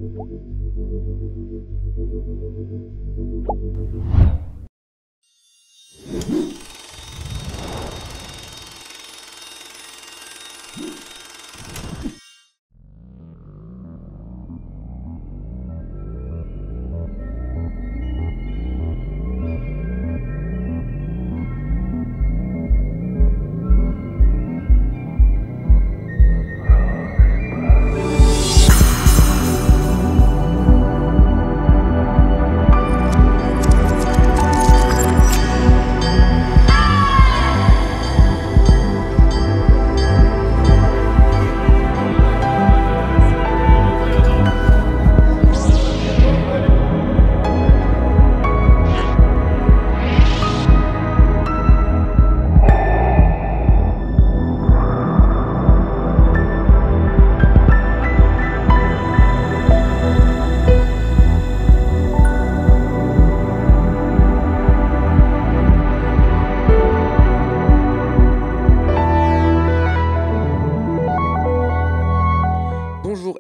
Bonjour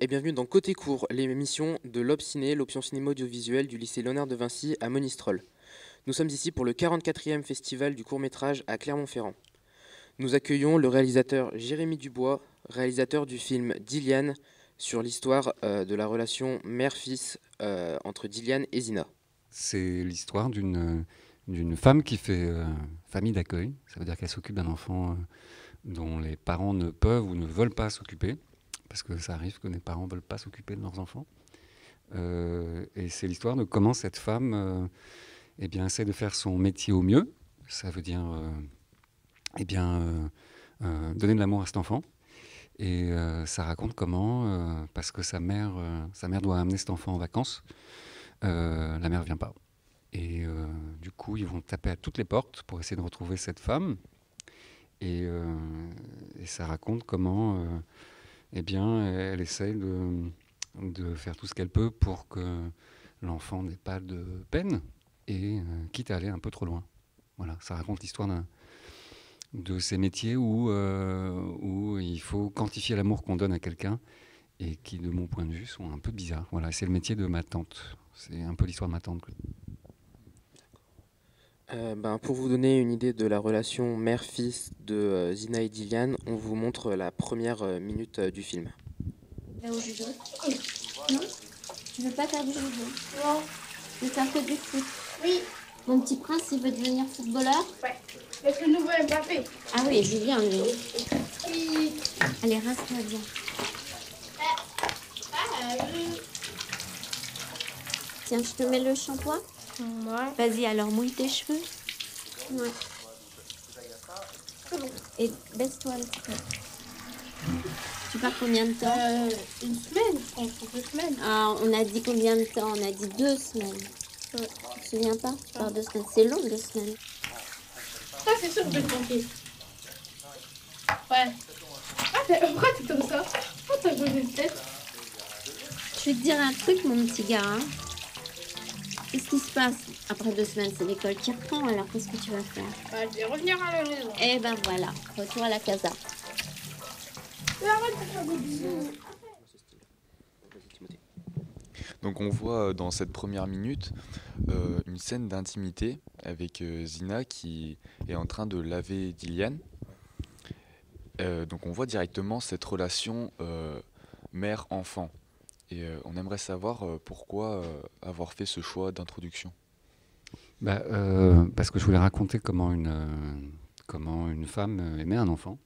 et bienvenue dans Côté Court, l'émission de l'Obciné, l'option cinéma audiovisuelle du lycée Léonard de Vinci à Monistrol. Nous sommes ici pour le 44e festival du court-métrage à Clermont-Ferrand. Nous accueillons le réalisateur Jérémy Dubois, réalisateur du film Dilian, sur l'histoire de la relation mère-fils entre Dilian et Zina. C'est l'histoire d'une femme qui fait famille d'accueil. Ça veut dire qu'elle s'occupe d'un enfant dont les parents ne peuvent ou ne veulent pas s'occuper, parce que ça arrive que les parents ne veulent pas s'occuper de leurs enfants. Et c'est l'histoire de comment cette femme essaie de faire son métier au mieux. Ça veut dire donner de l'amour à cet enfant. Et ça raconte comment, parce que sa mère doit amener cet enfant en vacances, la mère ne vient pas. Et du coup, ils vont taper à toutes les portes pour essayer de retrouver cette femme. Et ça raconte comment elle essaye de faire tout ce qu'elle peut pour que l'enfant n'ait pas de peine, et quitte à aller un peu trop loin. Voilà, ça raconte l'histoire de ces métiers où il faut quantifier l'amour qu'on donne à quelqu'un et qui, de mon point de vue, sont un peu bizarres. Voilà, c'est le métier de ma tante. C'est un peu l'histoire de ma tante. Pour vous donner une idée de la relation mère-fils de Zina et Dilian, on vous montre la première minute du film. Là au judo. Non, tu veux pas faire du judo? Non. Tu veux faire que du foot? Oui. Mon petit prince, il veut devenir footballeur? Ouais. Avec le nouveau Mbappé. Ah oui, Julien, lui. Oui. Allez, rince-toi bien. Tiens, je te mets le shampoing. Ouais. Vas-y, alors mouille tes cheveux. Ouais. Et baisse-toi un petit peu. Tu pars combien de temps? Une semaine, je pense, 2 semaines. Ah, on a dit combien de temps? On a dit 2 semaines. Ouais. Tu te souviens pas? Tu pars 2 semaines. C'est long, 2 semaines. Ça, c'est sûr que je vais te manquer. Ouais. Ah, pourquoi t'es comme ça? Pourquoi t'as changé de tête? Je vais te dire un truc, mon petit gars. Hein. Qu'est-ce qui se passe? Après 2 semaines, c'est l'école qui reprend, alors qu'est-ce que tu vas faire? Je vais revenir à la maison. Eh ben voilà, retour à la casa. Mais arrête de faire des bisous. Donc on voit dans cette première minute une scène d'intimité avec Zina qui est en train de laver Dilian. Donc on voit directement cette relation mère-enfant. Et on aimerait savoir pourquoi avoir fait ce choix d'introduction. Parce que je voulais raconter comment une femme aimait un enfant.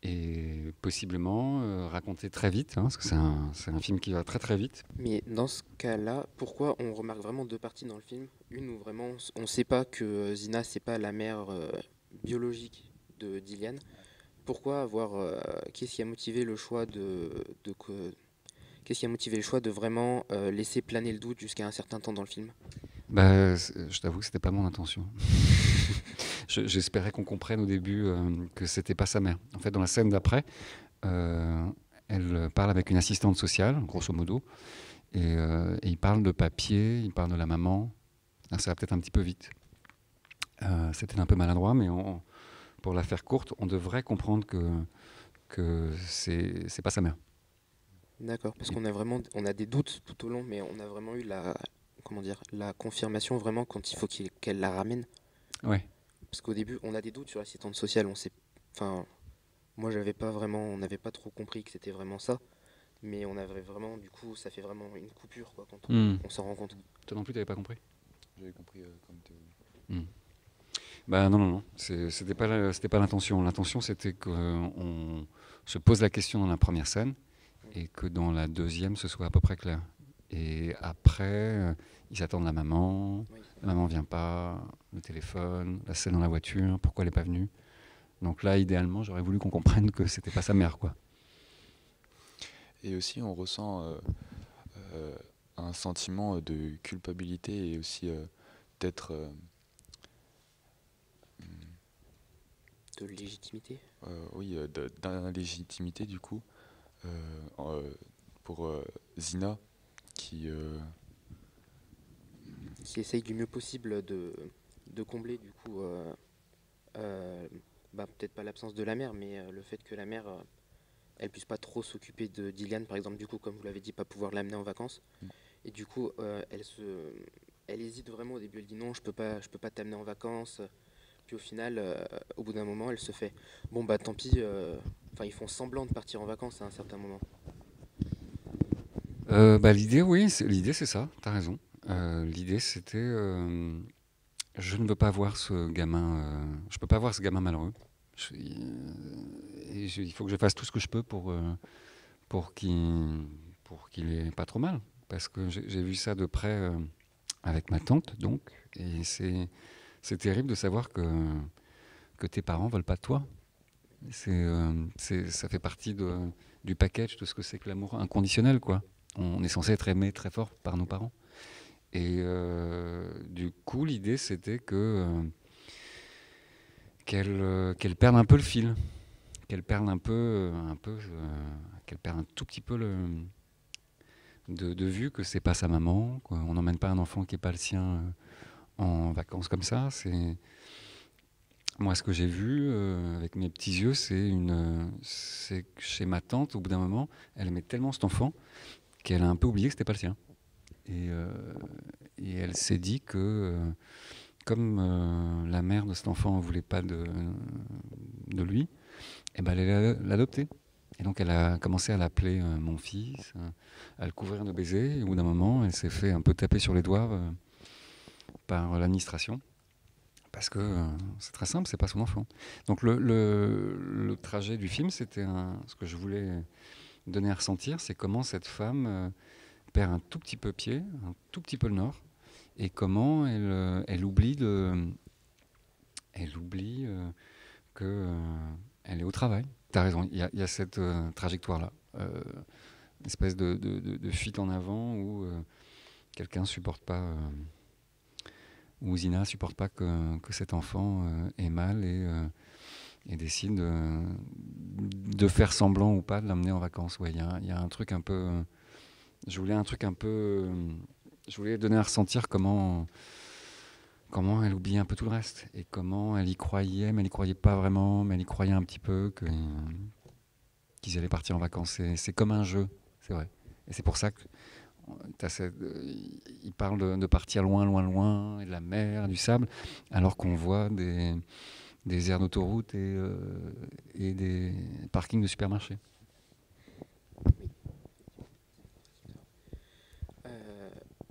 Et possiblement raconter très vite, hein, parce que c'est un film qui va très très vite. Mais dans ce cas-là, pourquoi on remarque vraiment 2 parties dans le film? Une où vraiment on ne sait pas que Zina, c'est pas la mère biologique de Dilian. Pourquoi avoir... qu'est-ce qui a motivé le choix qu'est-ce qui a motivé le choix de vraiment laisser planer le doute jusqu'à un certain temps dans le film? Je t'avoue que c'était pas mon intention. J'espérais qu'on comprenne au début que c'était pas sa mère. En fait, dans la scène d'après, elle parle avec une assistante sociale, grosso modo, et il parle de papier, il parle de la maman. Alors, ça va peut-être un petit peu vite. C'était un peu maladroit, mais pour la faire courte, on devrait comprendre que c'est pas sa mère. D'accord, parce Et- on a des doutes tout au long, mais on a vraiment eu comment dire, la confirmation vraiment quand il faut qu'elle la ramène. Ouais. Parce qu'au début, on a des doutes sur l'assistante sociale, enfin, moi on n'avait pas trop compris que c'était vraiment ça, mais on avait vraiment, du coup, ça fait vraiment une coupure, quoi, quand Hmm. on s'en rend compte. Toi non plus, t'avais pas compris? J'avais compris comme théorie. Hmm. Bah non, non, non. C'était pas l'intention. L'intention, c'était qu'on se pose la question dans la première scène et que dans la deuxième, ce soit à peu près clair. Et après, ils attendent la maman. Oui. La maman vient pas. Le téléphone, la scène dans la voiture. Pourquoi elle est pas venue? Donc là, idéalement, j'aurais voulu qu'on comprenne que c'était pas sa mère, quoi. Et aussi, on ressent euh, un sentiment de culpabilité et aussi d'être, De légitimité. oui, d'inlégitimité du coup, pour Zina, qui, Qui essaye du mieux possible de combler, du coup, peut-être pas l'absence de la mère, mais le fait que la mère, elle puisse pas trop s'occuper de d'Iliane, par exemple, du coup, comme vous l'avez dit, pas pouvoir l'amener en vacances. Mm. Et du coup, elle hésite vraiment au début, elle dit non, je peux pas t'amener en vacances. Puis au final, au bout d'un moment, elle se fait, bon bah tant pis, enfin ils font semblant de partir en vacances à un certain moment. L'idée, oui, l'idée, c'est ça. T'as raison. L'idée, c'était, je ne veux pas voir ce gamin. Je peux pas voir ce gamin malheureux. Il faut que je fasse tout ce que je peux pour qu'il ait pas trop mal. Parce que j'ai vu ça de près avec ma tante, donc, et c'est terrible de savoir que tes parents veulent pas de toi. Ça fait partie du package de ce que c'est que l'amour inconditionnel, quoi. On est censé être aimé très fort par nos parents. Et du coup, l'idée, c'était qu'elle perde un peu le fil, qu'elle perde qu'elle perde un tout petit peu de vue que c'est pas sa maman, quoi. On n'emmène pas un enfant qui est pas le sien en vacances comme ça. Moi, ce que j'ai vu avec mes petits yeux, c'est que chez ma tante, au bout d'un moment, elle aimait tellement cet enfant qu'elle a un peu oublié que c'était pas le sien. Et, euh, et elle s'est dit que, comme la mère de cet enfant ne voulait pas de lui, eh ben, elle allait l'adopter. Et donc elle a commencé à l'appeler mon fils, à le couvrir de baisers. Et au bout d'un moment, elle s'est fait un peu taper sur les doigts par l'administration. Parce que c'est très simple, c'est pas son enfant. Donc le trajet du film, c'était ce que je voulais donner à ressentir, c'est comment cette femme perd un tout petit peu pied, un tout petit peu le nord, et comment elle oublie que elle est au travail. T'as raison, il y a cette trajectoire-là, une espèce de fuite en avant où quelqu'un supporte pas, où Zina supporte pas que cet enfant ait mal et décide de faire semblant ou pas de l'amener en vacances. Ouais, il y a un truc un peu. Je voulais un truc un peu. Je voulais donner à ressentir comment elle oubliait un peu tout le reste et comment elle y croyait, mais elle y croyait pas vraiment, mais elle y croyait un petit peu qu'ils allaient partir en vacances. C'est comme un jeu, c'est vrai. Et c'est pour ça que il parle de partir loin, loin, loin, et de la mer, du sable, alors qu'on voit des aires d'autoroute et des parkings de supermarchés.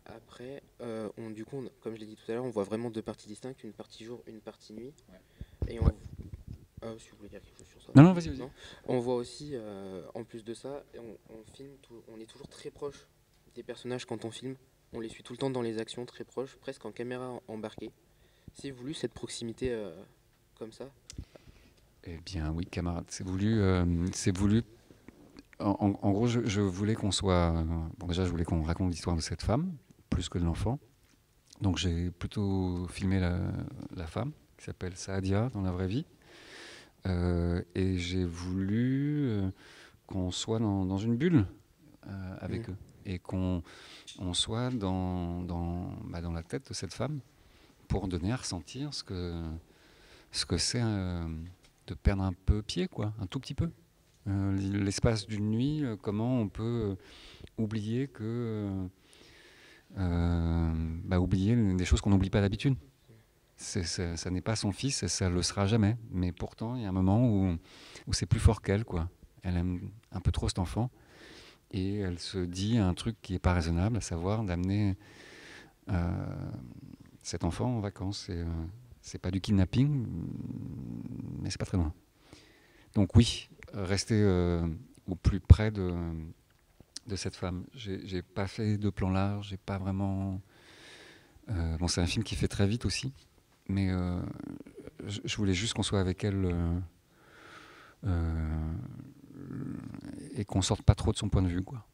Après, du coup, comme je l'ai dit tout à l'heure, on voit vraiment deux parties distinctes, une partie jour, une partie nuit. Et si vous voulez dire quelque chose sur ça. Non, non, vas-y, vas-y. Non. On voit aussi, en plus de ça, on est toujours très proche des personnages quand on filme. On les suit tout le temps dans les actions, très proches, presque en caméra embarquée. C'est voulu cette proximité comme ça? Eh bien, oui, camarade, c'est voulu. C'est voulu. En gros, je voulais qu'on soit. Bon, déjà, je voulais qu'on raconte l'histoire de cette femme, plus que de l'enfant. Donc, j'ai plutôt filmé la femme, qui s'appelle Saadia dans la vraie vie. Et j'ai voulu qu'on soit dans une bulle avec eux. Et qu'on soit dans la tête de cette femme pour donner à ressentir ce que c'est de perdre un peu pied, quoi, un tout petit peu. L'espace d'une nuit, comment on peut oublier oublier des choses qu'on n'oublie pas d'habitude. Ça n'est pas son fils et ça le sera jamais. Mais pourtant, il y a un moment où c'est plus fort qu'elle, quoi. Elle aime un peu trop cet enfant et elle se dit un truc qui n'est pas raisonnable, à savoir d'amener cet enfant en vacances. Et, c'est pas du kidnapping, mais c'est pas très loin. Donc oui, rester au plus près de cette femme. J'ai pas fait de plan large, j'ai pas vraiment. Bon, c'est un film qui fait très vite aussi, mais je voulais juste qu'on soit avec elle et qu'on sorte pas trop de son point de vue, quoi.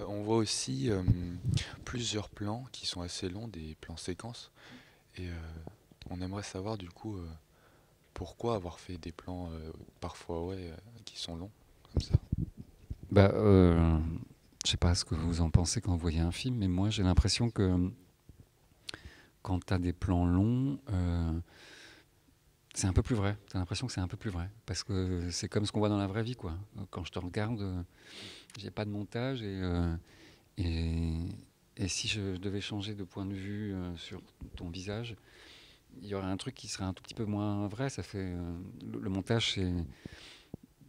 On voit aussi plusieurs plans qui sont assez longs, des plans séquences. Et on aimerait savoir du coup pourquoi avoir fait des plans parfois qui sont longs comme ça. Je sais pas ce que vous en pensez quand vous voyez un film, mais moi j'ai l'impression que quand tu as des plans longs, c'est un peu plus vrai. Tu as l'impression que c'est un peu plus vrai. Parce que c'est comme ce qu'on voit dans la vraie vie, quoi. Quand je te regarde, j'ai pas de montage et si je devais changer de point de vue sur ton visage, il y aurait un truc qui serait un tout petit peu moins vrai. Ça fait le montage,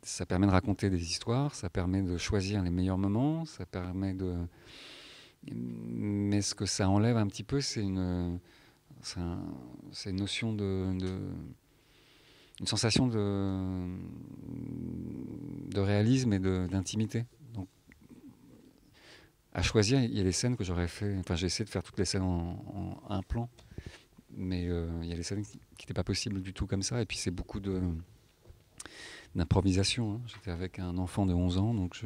ça permet de raconter des histoires, ça permet de choisir les meilleurs moments, ça permet de. Mais ce que ça enlève un petit peu, c'est une notion une sensation de réalisme et d'intimité. Donc, à choisir, il y a des scènes que j'aurais fait. Enfin, j'ai essayé de faire toutes les scènes en un plan, mais il y a des scènes qui n'étaient pas possibles du tout comme ça. Et puis, c'est beaucoup d'improvisation. Hein. J'étais avec un enfant de 11 ans, donc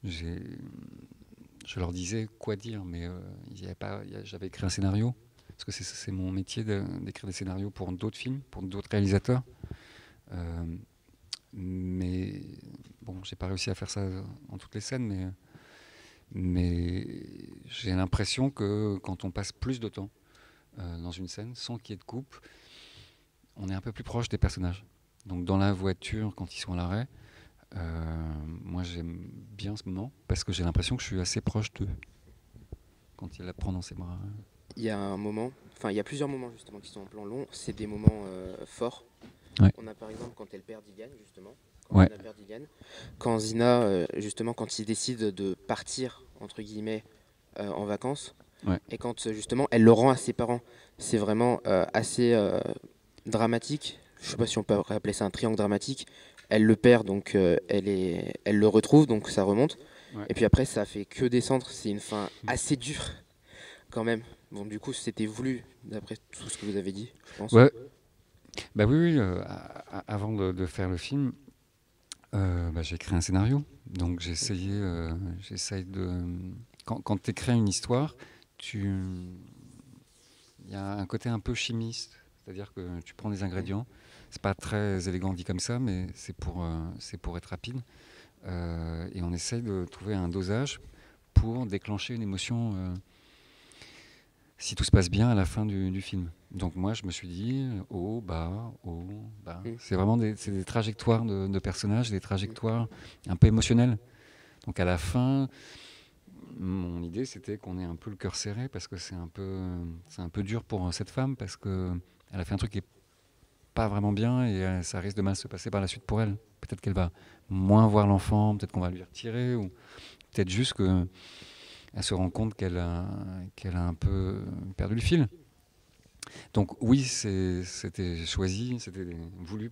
je leur disais quoi dire, mais j'avais écrit un scénario. Parce que c'est mon métier d'écrire des scénarios pour d'autres films, pour d'autres réalisateurs. Mais bon, j'ai pas réussi à faire ça en toutes les scènes, mais j'ai l'impression que quand on passe plus de temps dans une scène, sans qu'il y ait de coupe, on est un peu plus proche des personnages. Donc dans la voiture, quand ils sont à l'arrêt, moi j'aime bien ce moment, parce que j'ai l'impression que je suis assez proche d'eux, quand il la prend dans ses bras. Il y a un moment, enfin il y a plusieurs moments justement qui sont en plan long, c'est des moments forts. Ouais. On a par exemple quand elle perd Digan justement, quand Zina justement quand il décide de partir entre guillemets en vacances, et quand justement elle le rend à ses parents, c'est vraiment assez dramatique. Je sais pas si on peut appeler ça un triangle dramatique. Elle le perd donc elle le retrouve donc ça remonte, et puis après ça fait que descendre. C'est une fin assez dure quand même. Bon, du coup, c'était voulu, d'après tout ce que vous avez dit, je pense. Ouais. Bah oui, avant de faire le film, j'ai écrit un scénario. Donc j'essaye de. Quand tu écris une histoire, il y a un côté un peu chimiste. C'est-à-dire que tu prends des ingrédients. C'est pas très élégant dit comme ça, mais c'est pour être rapide. Et on essaye de trouver un dosage pour déclencher une émotion. Si tout se passe bien à la fin du film. Donc moi, je me suis dit, haut, bas. C'est vraiment des trajectoires de personnages, des trajectoires un peu émotionnelles. Donc à la fin, mon idée, c'était qu'on ait un peu le cœur serré, parce que c'est un peu dur pour cette femme, parce qu'elle a fait un truc qui n'est pas vraiment bien, et ça risque de mal se passer par la suite pour elle. Peut-être qu'elle va moins voir l'enfant, peut-être qu'on va lui retirer, ou peut-être juste que elle se rend compte qu'elle a un peu perdu le fil. Donc oui, c'était voulu,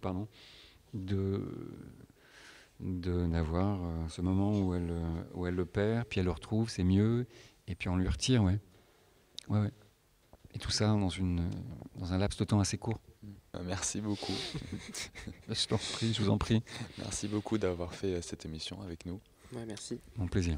d'avoir ce moment où elle le perd, puis elle le retrouve, c'est mieux, et puis on lui retire, ouais. Et tout ça dans un laps de temps assez court. Merci beaucoup. Je vous en prie. Merci beaucoup d'avoir fait cette émission avec nous. Ouais, merci. Mon plaisir.